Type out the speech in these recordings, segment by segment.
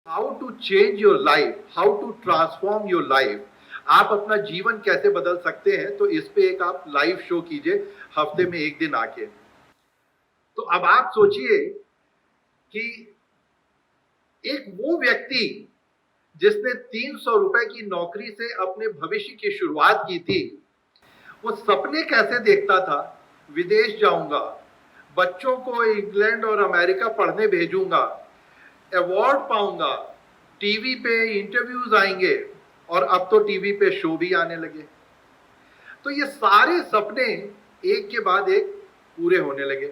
How to change your life, how to transform your life, आप अपना जीवन कैसे बदल सकते हैं। तो इस पे एक आप लाइव शो कीजिए हफ्ते में एक दिन आके। तो अब आप सोचिए कि एक वो व्यक्ति जिसने 300 रुपए की नौकरी से अपने भविष्य की शुरुआत की थी, वो सपने कैसे देखता था, विदेश जाऊंगा, बच्चों को इंग्लैंड और अमेरिका पढ़ने भेजूंगा, अवार्ड पाऊंगा, टीवी पे इंटरव्यूज आएंगे, और अब तो टीवी पे शो भी आने लगे। तो ये सारे सपने एक के बाद एक पूरे होने लगे।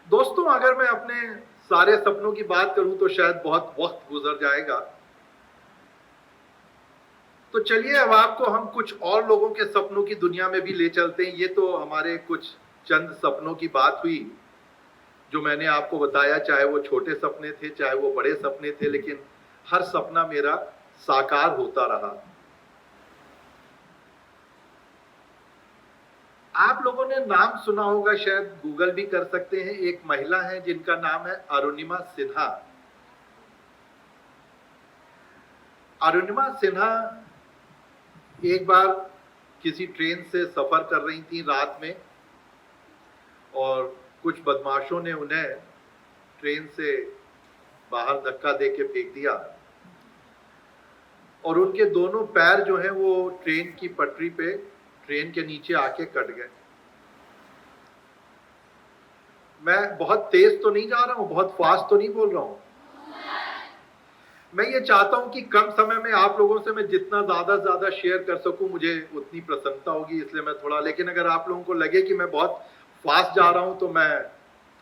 दोस्तों, अगर मैं अपने सारे सपनों की बात करूं तो शायद बहुत वक्त गुजर जाएगा। तो चलिए अब आपको हम कुछ और लोगों के सपनों की दुनिया में भी ले चलते हैं। ये तो हमारे कुछ चंद सपनों की बात हुई जो मैंने आपको बताया, चाहे वो छोटे सपने थे चाहे वो बड़े सपने थे, लेकिन हर सपना मेरा साकार होता रहा। आप लोगों ने नाम सुना होगा, शायद गूगल भी कर सकते हैं। एक महिला है जिनका नाम है अरुणिमा सिन्हा। अरुणिमा सिन्हा एक बार किसी ट्रेन से सफर कर रही थी रात में, और कुछ बदमाशों ने उन्हें ट्रेन से बाहर धक्का दे के फेंक दिया, और उनके दोनों पैर जो हैं वो ट्रेन की पटरी पे ट्रेन के नीचे आके कट गए। मैं बहुत तेज तो नहीं जा रहा हूं, बहुत फास्ट तो नहीं बोल रहा हूं। मैं ये चाहता हूं कि कम समय में आप लोगों से मैं जितना ज्यादा शेयर कर सकूं, मुझे उतनी प्रसन्नता होगी, इसलिए मैं थोड़ा, लेकिन अगर आप लोगों को लगे कि मैं बहुत फास्ट जा रहा हूं तो मैं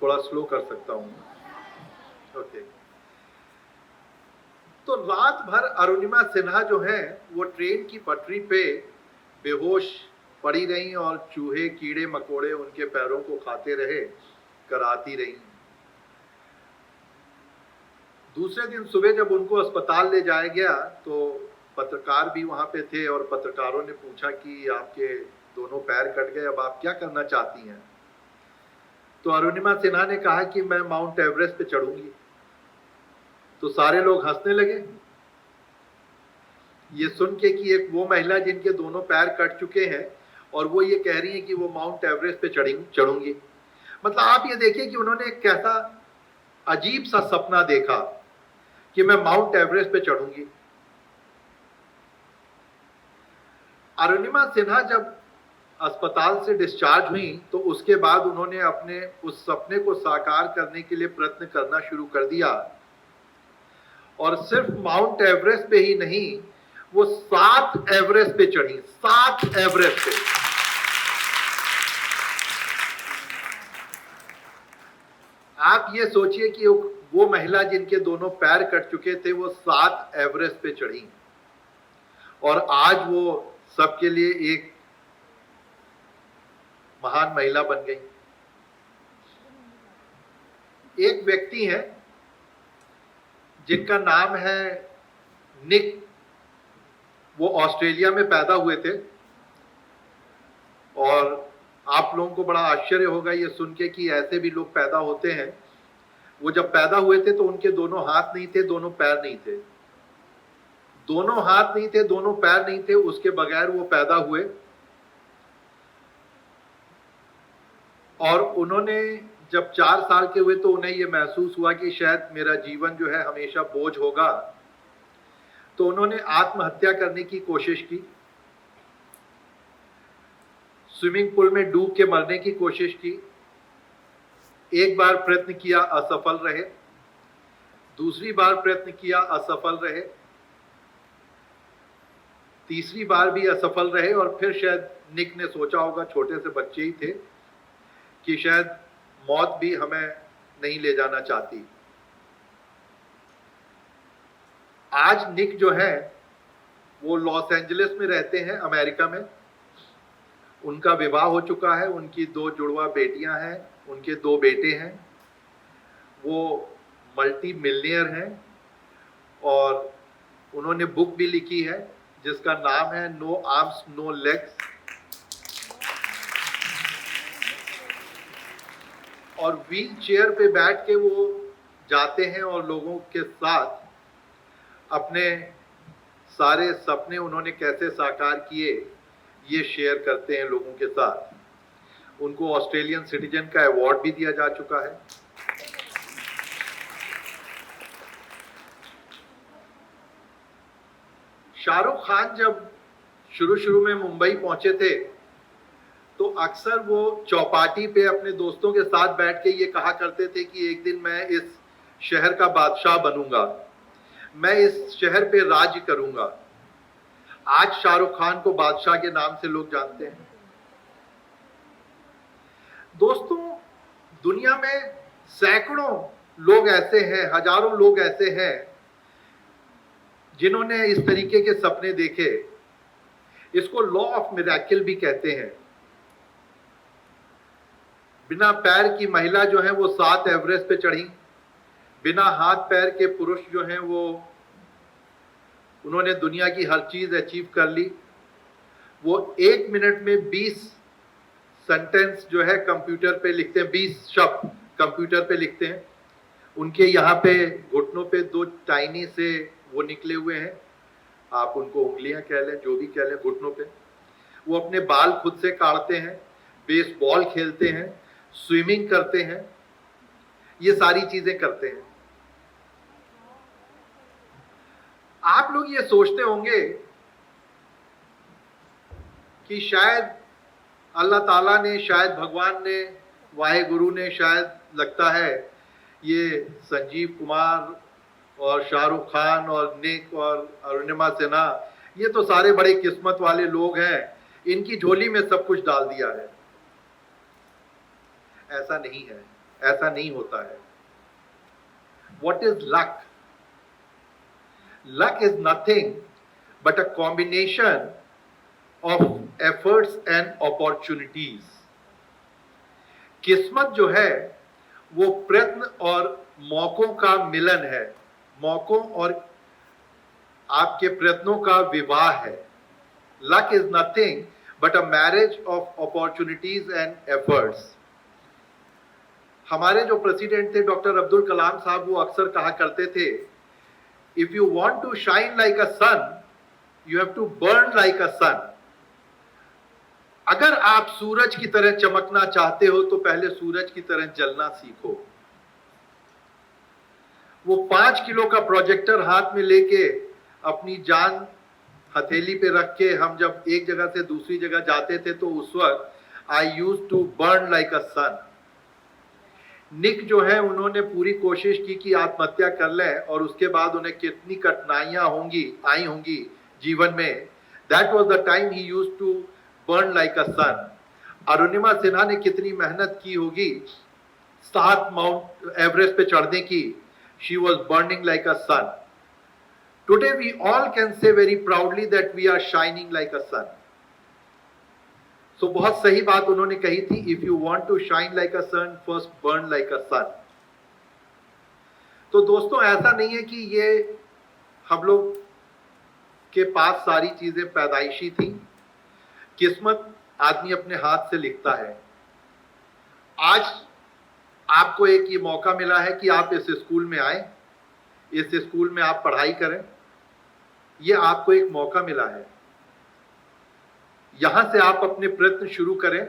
थोड़ा स्लो कर सकता हूं। ओके। तो रात भर अरुणिमा सिन्हा जो है वो ट्रेन की पटरी पे बेहोश पड़ी रही, और चूहे कीड़े मकोड़े उनके पैरों को खाते रहे, कराती रही। दूसरे दिन सुबह जब उनको अस्पताल ले जाया गया तो पत्रकार भी वहां पे थे, और पत्रकारों ने पूछा कि आपके दोनों पैर कट गए, अब आप क्या करना चाहती हैं। तो अरुणिमा सिन्हा ने कहा कि मैं माउंट एवरेस्ट पे चढ़ूंगी। तो सारे लोग हंसने लगे ये सुन के कि एक वो महिला जिनके दोनों पैर कट चुके हैं और वो ये कह रही है कि वो माउंट एवरेस्ट पे चढ़ूंगी। मतलब आप ये देखिए कि उन्होंने एक कैसा अजीब सा सपना देखा कि मैं माउंट एवरेस्ट पे चढ़ूंगी। अरुणिमा सिन्हा जब अस्पताल से डिस्चार्ज हुई तो उसके बाद उन्होंने अपने उस सपने को साकार करने के लिए प्रयत्न करना शुरू कर दिया, और सिर्फ माउंट एवरेस्ट पे ही नहीं, वो 7 एवरेस्ट पे चढ़ी, 7 एवरेस्ट पे। आप ये सोचिए कि वो महिला जिनके दोनों पैर कट चुके थे वो 7 एवरेस्ट पे चढ़ी, और आज वो सबके लिए एक महान महिला बन गई। एक व्यक्ति है जिनका नाम है निक। वो ऑस्ट्रेलिया में पैदा हुए थे, और आप लोगों को बड़ा आश्चर्य होगा ये सुन के कि ऐसे भी लोग पैदा होते हैं। वो जब पैदा हुए थे तो उनके दोनों हाथ नहीं थे, दोनों पैर नहीं थे, दोनों हाथ नहीं थे, दोनों पैर नहीं थे, उसके बगैर वो पैदा हुए। और उन्होंने जब 4 साल के हुए तो उन्हें ये महसूस हुआ कि शायद मेरा जीवन जो है हमेशा बोझ होगा। तो उन्होंने आत्महत्या करने की कोशिश की, स्विमिंग पूल में डूब के मरने की कोशिश की। एक बार प्रयत्न किया, असफल रहे। दूसरी बार प्रयत्न किया, असफल रहे। तीसरी बार भी असफल रहे, और फिर शायद निक ने सोचा होगा, छोटे से बच्चे ही थे, कि शायद मौत भी हमें नहीं ले जाना चाहती। आज निक जो है वो लॉस एंजलिस में रहते हैं, अमेरिका में। उनका विवाह हो चुका है, उनकी 2 जुड़वा बेटियां हैं, उनके 2 बेटे हैं। वो मल्टी मिलियनियर हैं, और उन्होंने बुक भी लिखी है जिसका नाम है नो आर्म्स नो लेग्स। और व्हील चेयर पे बैठ के वो जाते हैं और लोगों के साथ अपने सारे सपने उन्होंने कैसे साकार किए ये शेयर करते हैं लोगों के साथ। उनको ऑस्ट्रेलियन सिटीजन का अवार्ड भी दिया जा चुका है। शाहरुख खान जब शुरू में मुंबई पहुंचे थे तो अक्सर वो चौपाटी पे अपने दोस्तों के साथ बैठ के ये कहा करते थे कि एक दिन मैं इस शहर का बादशाह बनूंगा, मैं इस शहर पे राज करूंगा। आज शाहरुख खान को बादशाह के नाम से लोग जानते हैं। दोस्तों, दुनिया में सैकड़ों लोग ऐसे हैं, हजारों लोग ऐसे हैं जिन्होंने इस तरीके के सपने देखे। इसको लॉ ऑफ मिरेकल भी कहते हैं। बिना पैर की महिला जो है वो 7 एवरेस्ट पे चढ़ी, बिना हाथ पैर के पुरुष जो हैं वो उन्होंने दुनिया की हर चीज अचीव कर ली। वो 1 मिनट में 20 सेंटेंस जो है कंप्यूटर पे लिखते हैं, 20 शब्द कंप्यूटर पे लिखते हैं। उनके यहाँ पे घुटनों पे 2 टाइनी से वो निकले हुए हैं, आप उनको उंगलियां कह लें, जो भी कह लें, घुटनों पे। वो अपने बाल खुद से काटते हैं, बेसबॉल खेलते हैं, स्विमिंग करते हैं, ये सारी चीजें करते हैं। आप लोग ये सोचते होंगे कि शायद अल्लाह ताला ने, शायद भगवान ने, वाहेगुरु ने, शायद लगता है ये संजीव कुमार और शाहरुख खान और निक और अरुणिमा सिन्हा, ये तो सारे बड़े किस्मत वाले लोग हैं, इनकी झोली में सब कुछ डाल दिया है। ऐसा नहीं है, ऐसा नहीं होता है। What is luck? Luck is nothing but a combination of efforts and opportunities. किस्मत जो है वो प्रयत्न और मौकों का मिलन है, मौकों और आपके प्रयत्नों का विवाह है। Luck is nothing but a marriage of opportunities and efforts. हमारे जो प्रेसिडेंट थे डॉक्टर अब्दुल कलाम साहब, वो अक्सर कहा करते थे, if you want to shine like a sun you have to burn like a sun. अगर आप सूरज की तरह चमकना चाहते हो तो पहले सूरज की तरह जलना सीखो। वो 5 किलो का प्रोजेक्टर हाथ में लेके अपनी जान हथेली पे रख के हम जब एक जगह से दूसरी जगह जाते थे तो उस वक्त I use to burn like a sun. Nick जो है उन्होंने पूरी कोशिश की कि आत्महत्या कर लें और उसके बाद उन्हें कितनी कठिनाइयां आई होंगी जीवन में। That was the time he used to burn like a sun. Arunima Sinha ने कितनी मेहनत की होगी 7 माउंट एवरेस्ट पे चढ़ने की। She was burning like a sun. Today we all can say very proudly that we are shining like a sun. तो बहुत सही बात उन्होंने कही थी, if you want to shine like a sun first burn like a sun. तो दोस्तों, ऐसा नहीं है कि ये हम लोग के पास सारी चीजें पैदाइशी थी। किस्मत आदमी अपने हाथ से लिखता है। आज आपको एक ये मौका मिला है कि आप इस स्कूल में आए, इस स्कूल में आप पढ़ाई करें। ये आपको एक मौका मिला है, यहां से आप अपने प्रयत्न शुरू करें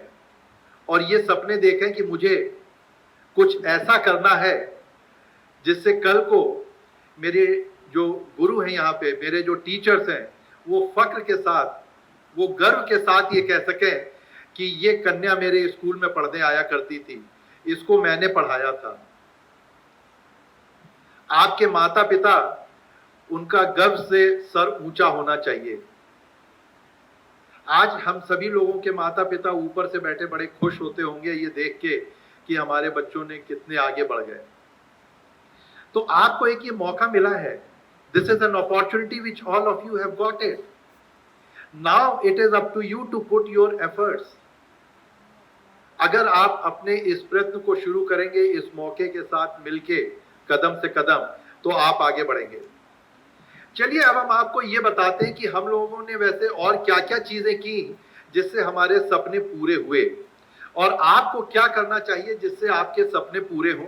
और ये सपने देखें कि मुझे कुछ ऐसा करना है जिससे कल को मेरे जो गुरु हैं यहाँ पे, मेरे जो टीचर्स हैं, वो फक्र के साथ, वो गर्व के साथ ये कह सकें कि ये कन्या मेरे स्कूल में पढ़ने आया करती थी, इसको मैंने पढ़ाया था। आपके माता पिता, उनका गर्व से सर ऊंचा होना चाहिए। आज हम सभी लोगों के माता पिता ऊपर से बैठे बड़े खुश होते होंगे ये देख के कि हमारे बच्चों ने कितने आगे बढ़ गए। तो आपको एक ये मौका मिला है। This is an opportunity which all of you have got it. Now it is up to you to put your efforts. अगर आप अपने इस प्रयत्न को शुरू करेंगे इस मौके के साथ मिलके कदम से कदम, तो आप आगे बढ़ेंगे। चलिए अब हम आपको ये बताते हैं कि हम लोगों ने वैसे और क्या क्या चीजें की जिससे हमारे सपने पूरे हुए, और आपको क्या करना चाहिए जिससे आपके सपने पूरे हों।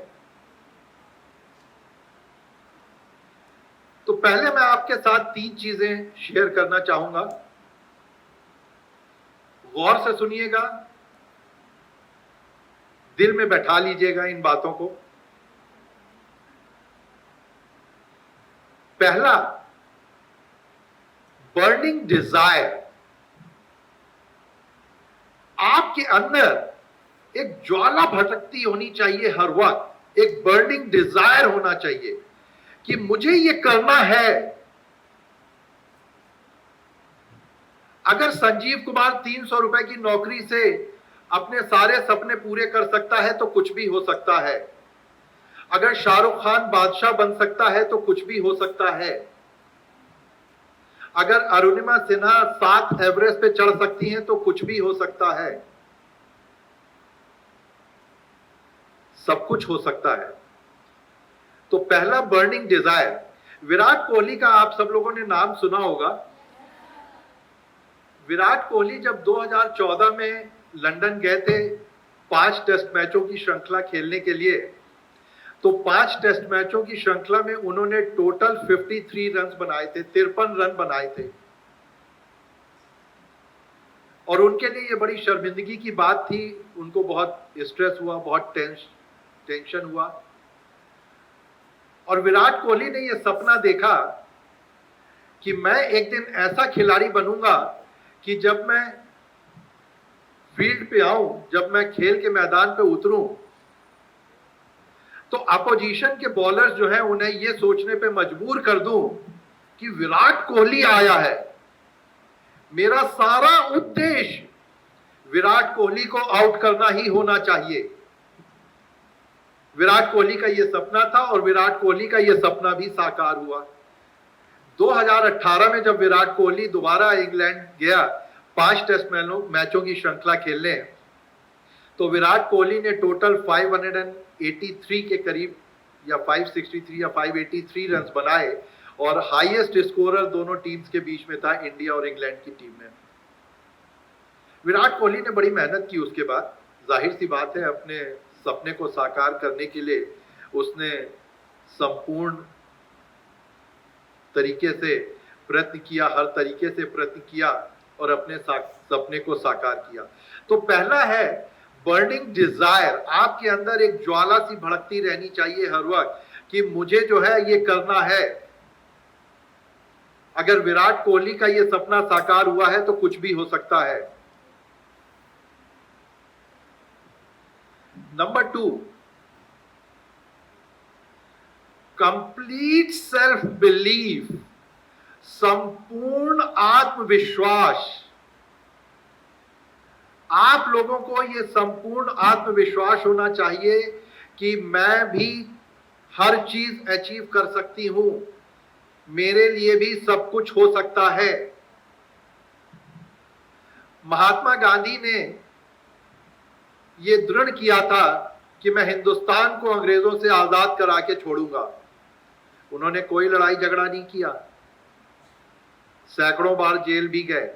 तो पहले मैं आपके साथ 3 चीजें शेयर करना चाहूंगा। गौर से सुनिएगा, दिल में बैठा लीजिएगा इन बातों को। पहला, बर्निंग डिजायर। आपके अंदर एक ज्वाला भटकती होनी चाहिए हर वक्त, एक बर्निंग डिजायर होना चाहिए कि मुझे ये करना है। अगर संजीव कुमार 300 रुपए की नौकरी से अपने सारे सपने पूरे कर सकता है तो कुछ भी हो सकता है। अगर शाहरुख खान बादशाह बन सकता है तो कुछ भी हो सकता है। अगर अरुणिमा सिन्हा 7 एवरेस्ट पे चढ़ सकती हैं तो कुछ भी हो सकता है। सब कुछ हो सकता है। तो पहला, बर्निंग डिजायर। विराट कोहली का आप सब लोगों ने नाम सुना होगा। विराट कोहली जब 2014 में लंदन गए थे 5 टेस्ट मैचों की श्रृंखला खेलने के लिए, तो 5 टेस्ट मैचों की श्रृंखला में उन्होंने टोटल 53 रन बनाए थे, 53 रन बनाए थे। और उनके लिए ये बड़ी शर्मिंदगी की बात थी, उनको बहुत स्ट्रेस हुआ, बहुत टेंशन हुआ। और विराट कोहली ने ये सपना देखा कि मैं एक दिन ऐसा खिलाड़ी बनूंगा कि जब मैं फील्ड पे आऊं, जब मैं खेल के मैदान पे उतरूं, तो अपोजिशन के बॉलर्स जो हैं उन्हें यह सोचने पे मजबूर कर दूं कि विराट कोहली आया है। मेरा सारा उद्देश्य विराट कोहली को आउट करना ही होना चाहिए। विराट कोहली का यह सपना था और विराट कोहली का यह सपना भी साकार हुआ। 2018 में जब विराट कोहली दोबारा इंग्लैंड गया 5 टेस्ट मैचों की श्रृंखला खेलने, तो विराट कोहली ने टोटल 583 के करीब या 563 या 583 रन बनाए और हाईएस्ट स्कोरर दोनों टीम्स के बीच में था, इंडिया और इंग्लैंड की टीम में। विराट कोहली ने बड़ी मेहनत की उसके बाद। जाहिर सी बात है, अपने सपने को साकार करने के लिए उसने संपूर्ण तरीके से प्रयत्न किया, हर तरीके से प्रयत्न किया और अपने सपने को साकार किया। तो पहला है बर्निंग डिजायर। आपके अंदर एक ज्वाला सी भड़कती रहनी चाहिए हर वक्त कि मुझे जो है ये करना है। अगर विराट कोहली का ये सपना साकार हुआ है तो कुछ भी हो सकता है। नंबर 2, कंप्लीट सेल्फ बिलीफ, संपूर्ण आत्मविश्वास। आप लोगों को यह संपूर्ण आत्मविश्वास होना चाहिए कि मैं भी हर चीज अचीव कर सकती हूं, मेरे लिए भी सब कुछ हो सकता है। महात्मा गांधी ने यह दृढ़ किया था कि मैं हिंदुस्तान को अंग्रेजों से आजाद करा के छोड़ूंगा। उन्होंने कोई लड़ाई झगड़ा नहीं किया, सैकड़ों बार जेल भी गए,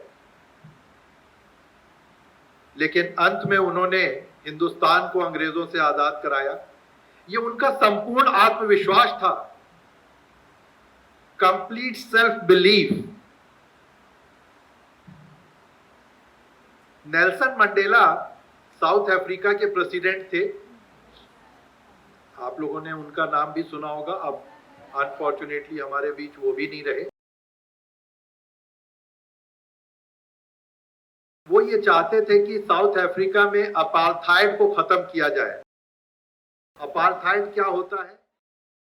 लेकिन अंत में उन्होंने हिंदुस्तान को अंग्रेजों से आजाद कराया। यह उनका संपूर्ण आत्मविश्वास था, complete self belief. Nelson Mandela south Africa के प्रेसिडेंट थे। आप लोगों ने उनका नाम भी सुना होगा। अब अनफॉर्चुनेटली हमारे बीच वो भी नहीं रहे। वो ये चाहते थे कि साउथ अफ्रीका में अपार्थाइड को खत्म किया जाए। अपार्थाइड क्या होता है?